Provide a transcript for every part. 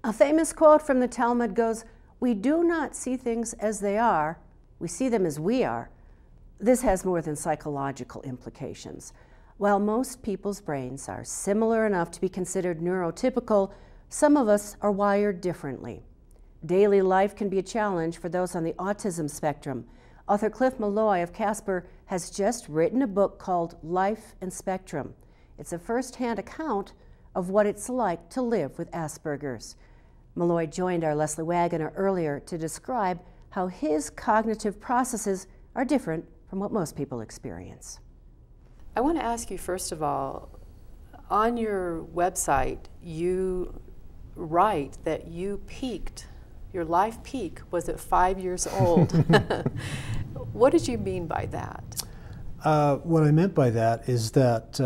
A famous quote from the Talmud goes, "We do not see things as they are, we see them as we are." This has more than psychological implications. While most people's brains are similar enough to be considered neurotypical, some of us are wired differently. Daily life can be a challenge for those on the autism spectrum. Author Cliff Meloy of Casper has just written a book called Life and Spectrum. It's a first-hand account of what it's like to live with Asperger's. Meloy joined our Leslie Wagoner earlier to describe how his cognitive processes are different from what most people experience. I want to ask you, first of all, on your website, you write that you peaked, your life peak was at 5 years old. What did you mean by that? What I meant by that is that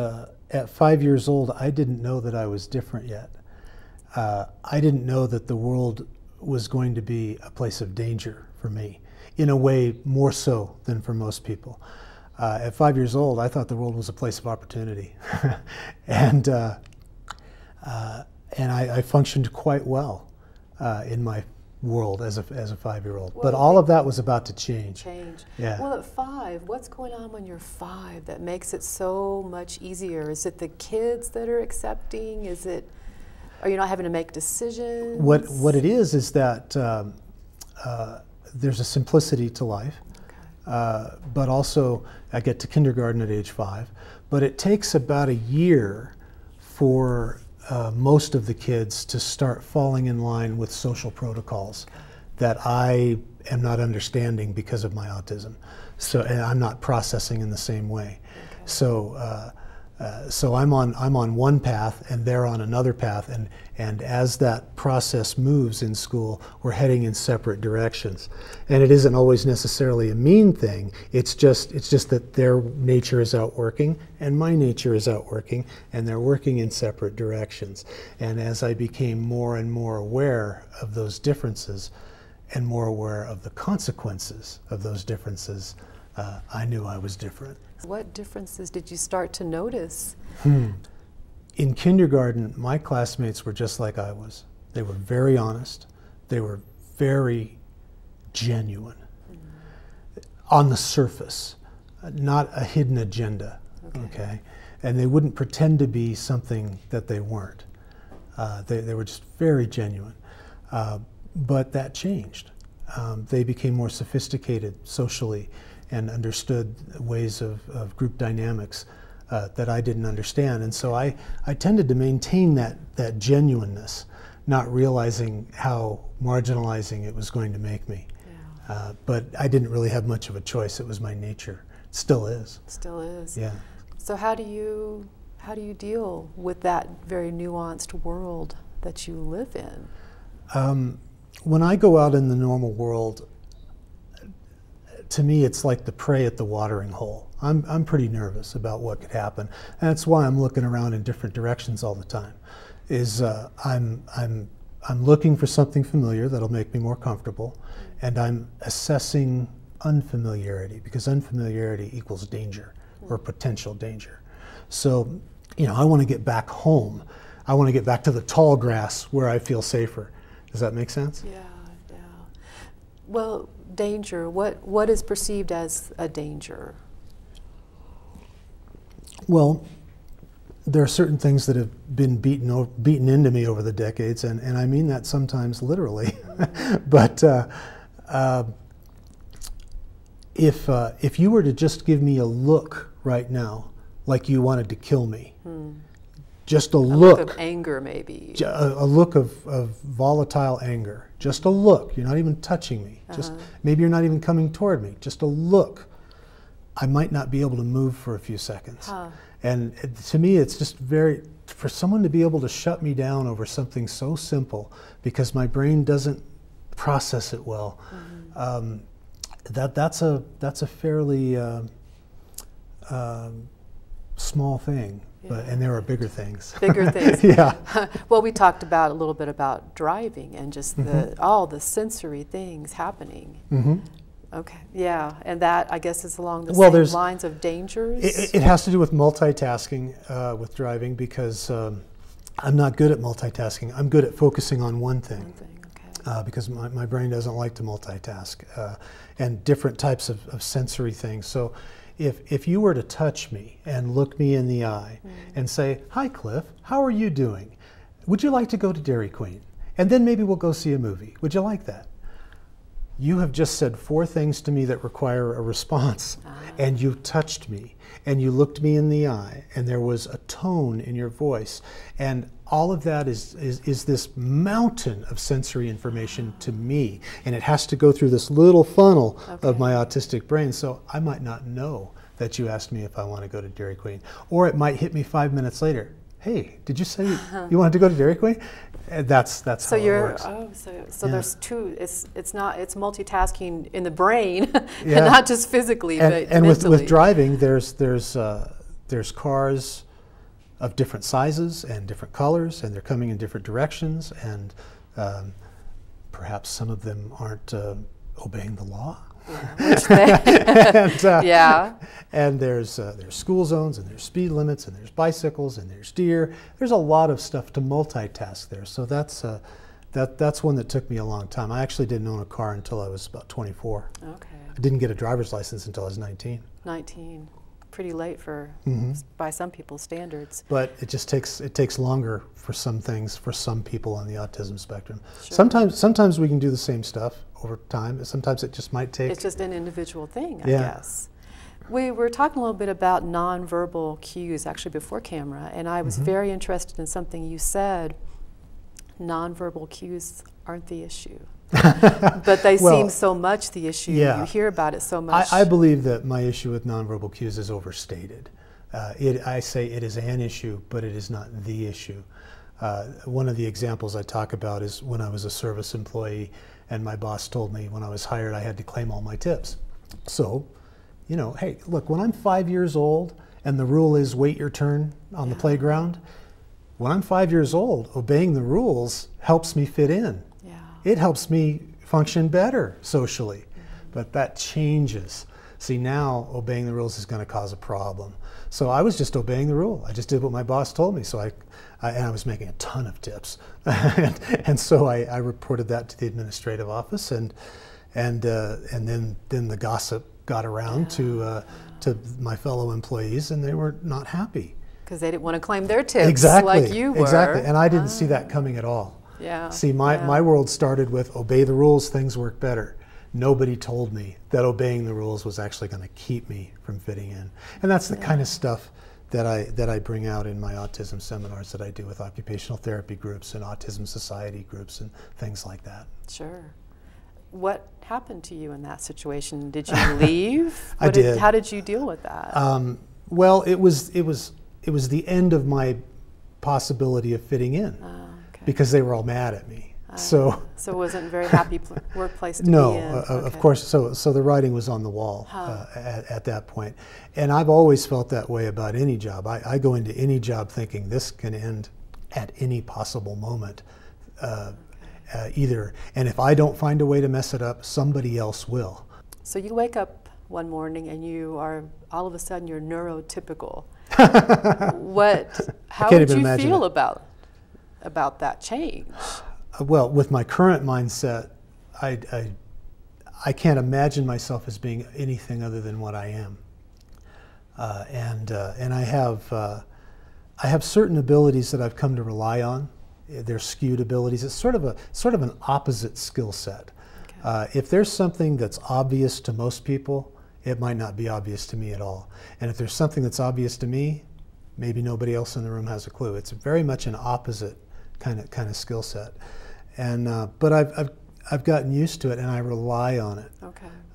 at 5 years old, I didn't know that I was different yet. I didn't know that the world was going to be a place of danger for me, in a way more so than for most people. At 5 years old, I thought the world was a place of opportunity. and I functioned quite well in my world as a 5-year-old. Well, but all of that was about to change. Yeah. Well, at 5, what's going on when you're 5 that makes it so much easier? Is it the kids that are accepting? Is it, are you not having to make decisions? What it is that there's a simplicity to life. But also, I get to kindergarten at age 5, but it takes about a year for most of the kids to start falling in line with social protocols that I am not understanding because of my autism. So, and I'm not processing in the same way. So, so I'm on one path and they're on another path, and as that process moves in school, we're heading in separate directions. And it isn't always necessarily a mean thing. It's just that their nature is outworking and my nature is outworking, and they're working in separate directions. And as I became more and more aware of those differences and more aware of the consequences of those differences, I knew I was different. What differences did you start to notice? In kindergarten, my classmates were just like I was. They were very honest. They were very genuine. On the surface, not a hidden agenda, okay? And they wouldn't pretend to be something that they weren't. They were just very genuine. But that changed. They became more sophisticated socially and understood ways of group dynamics that I didn't understand. And so I tended to maintain that genuineness, not realizing how marginalizing it was going to make me. Yeah. But I didn't really have much of a choice. It was my nature. It still is. Still is. Yeah. So how do you deal with that very nuanced world that you live in? When I go out in the normal world, to me, it's like the prey at the watering hole. I'm pretty nervous about what could happen. And that's why I'm looking around in different directions all the time. I'm looking for something familiar that'll make me more comfortable, and I'm assessing unfamiliarity, because unfamiliarity equals danger or potential danger. So, I want to get back home. I want to get back to the tall grass where I feel safer. Does that make sense? Yeah. Well, danger, what is perceived as a danger? Well, there are certain things that have been beaten into me over the decades, and I mean that sometimes literally. But if you were to just give me a look right now, like you wanted to kill me, just a look of anger, maybe. A look of volatile anger. Just a look. You're not even touching me. Just maybe you're not even coming toward me. Just a look. I might not be able to move for a few seconds. And to me, it's just for someone to be able to shut me down over something so simple, because my brain doesn't process it well. That's a fairly small thing. And there are bigger things. Bigger things. Yeah. Well, we talked a little bit about driving and just all the sensory things happening. Okay. Yeah, and that, I guess, is along the same lines of dangers. It has to do with multitasking with driving, because I'm not good at multitasking. I'm good at focusing on one thing. One thing, okay. Because my brain doesn't like to multitask, and different types of sensory things. So if you were to touch me and look me in the eye and say, "Hi, Cliff, how are you doing? Would you like to go to Dairy Queen? And then maybe we'll go see a movie. Would you like that?" You have just said 4 things to me that require a response, and you touched me, and you looked me in the eye, and there was a tone in your voice, and all of that is this mountain of sensory information to me, and it has to go through this little funnel of my autistic brain, so I might not know that you asked me if I want to go to Dairy Queen, or it might hit me 5 minutes later. "Hey, did you say you wanted to go to Dairy Queen?" And that's so how it works. So there's two. It's multitasking in the brain, and not just physically, but and mentally. with driving, there's cars of different sizes and different colors, and they're coming in different directions, and perhaps some of them aren't obeying the law. Which they and there's school zones, and there's speed limits, and there's bicycles, and there's deer. There's a lot of stuff to multitask there. So that's one that took me a long time. I actually didn't own a car until I was about 24. Okay. I didn't get a driver's license until I was 19. 19. Pretty late for by some people's standards. But it just takes longer for some things for some people on the autism spectrum. Sure. Sometimes we can do the same stuff over time. Sometimes it just might take. It's just an individual thing, I guess. We were talking a little bit about nonverbal cues actually before camera, and I was very interested in something you said. Nonverbal cues aren't the issue. But they seem so much the issue. You hear about it so much. I believe that my issue with nonverbal cues is overstated. I say it is an issue, but it is not the issue. One of the examples I talk about is when I was a service employee, and my boss told me when I was hired I had to claim all my tips. So, hey, look, when I'm 5 years old and the rule is wait your turn on the playground, when I'm 5 years old, obeying the rules helps me fit in. It helps me function better socially, but that changes. See, now obeying the rules is going to cause a problem. So I was just obeying the rule. I just did what my boss told me. So I was making a ton of tips, and so I reported that to the administrative office, and then the gossip got around to my fellow employees, and they were not happy because they didn't want to claim their tips like you were. Exactly, and I didn't see that coming at all. See, my world started with obey the rules, things work better. Nobody told me that obeying the rules was actually going to keep me from fitting in. And that's the kind of stuff that I bring out in my autism seminars that I do with occupational therapy groups and autism society groups and things like that. Sure. What happened to you in that situation? Did you leave? I did. How did you deal with that? Well, it was the end of my possibility of fitting in. Because they were all mad at me. So it wasn't a very happy workplace to be in. No, of course. So the writing was on the wall at that point. And I've always felt that way about any job. I go into any job thinking this can end at any possible moment. Either. And if I don't find a way to mess it up, somebody else will. So you wake up one morning and you are, all of a sudden, you're neurotypical. How did you feel about that change? Well, with my current mindset, I can't imagine myself as being anything other than what I am, and I have certain abilities that I've come to rely on. They're skewed abilities. It's sort of an opposite skill set. If there's something that's obvious to most people, it might not be obvious to me at all. And if there's something that's obvious to me, maybe nobody else in the room has a clue. It's very much an opposite kind of skill set, and but I've gotten used to it, and I rely on it.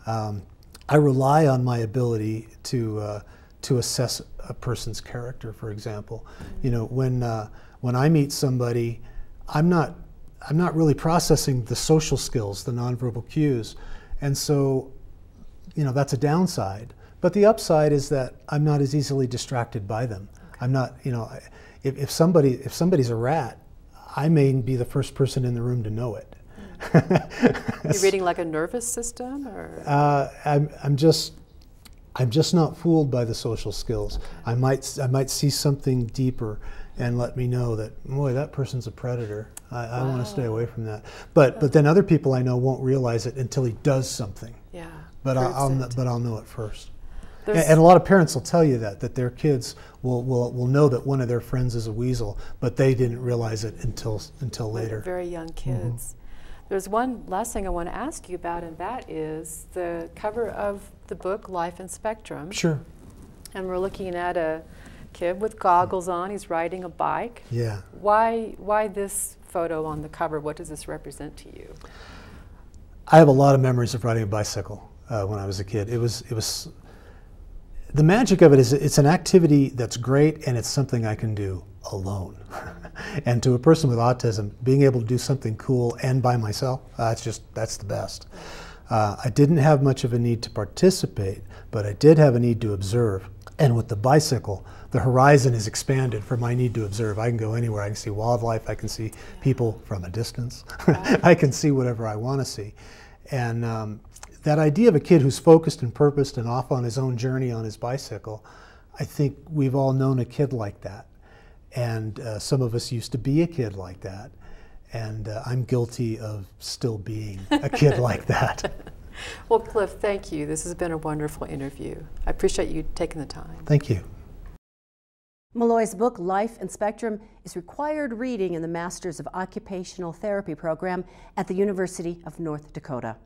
I rely on my ability to assess a person's character. For example, when I meet somebody, I'm not really processing the social skills, the nonverbal cues, and so that's a downside. But the upside is that I'm not as easily distracted by them. I'm not, if somebody's a rat, I may be the first person in the room to know it. You're reading like a nervous system, or? I'm just not fooled by the social skills. I might see something deeper, and let me know that, boy, that person's a predator. I want to stay away from that. But then other people I know won't realize it until he does something. Yeah. But I'll know it first. There's And a lot of parents will tell you that their kids will know that one of their friends is a weasel, but they didn't realize it until later. Very young kids. There's one last thing I want to ask you about, and that is the cover of the book Life in Spectrum. Sure. And we're looking at a kid with goggles on. He's riding a bike. Yeah. Why this photo on the cover? What does this represent to you? I have a lot of memories of riding a bicycle when I was a kid. It was the magic of it is it's an activity that's great, and it's something I can do alone. And to a person with autism, being able to do something cool and by myself, that's the best. I didn't have much of a need to participate, but I did have a need to observe. And with the bicycle, the horizon is expanded for my need to observe. I can go anywhere. I can see wildlife. I can see people from a distance. I can see whatever I want to see. And that idea of a kid who's focused and purposed and off on his own journey on his bicycle, I think we've all known a kid like that. And some of us used to be a kid like that. And I'm guilty of still being a kid like that. Well, Cliff, thank you. This has been a wonderful interview. I appreciate you taking the time. Thank you. Meloy's book, Life in Spectrum, is required reading in the Masters of Occupational Therapy program at the University of North Dakota.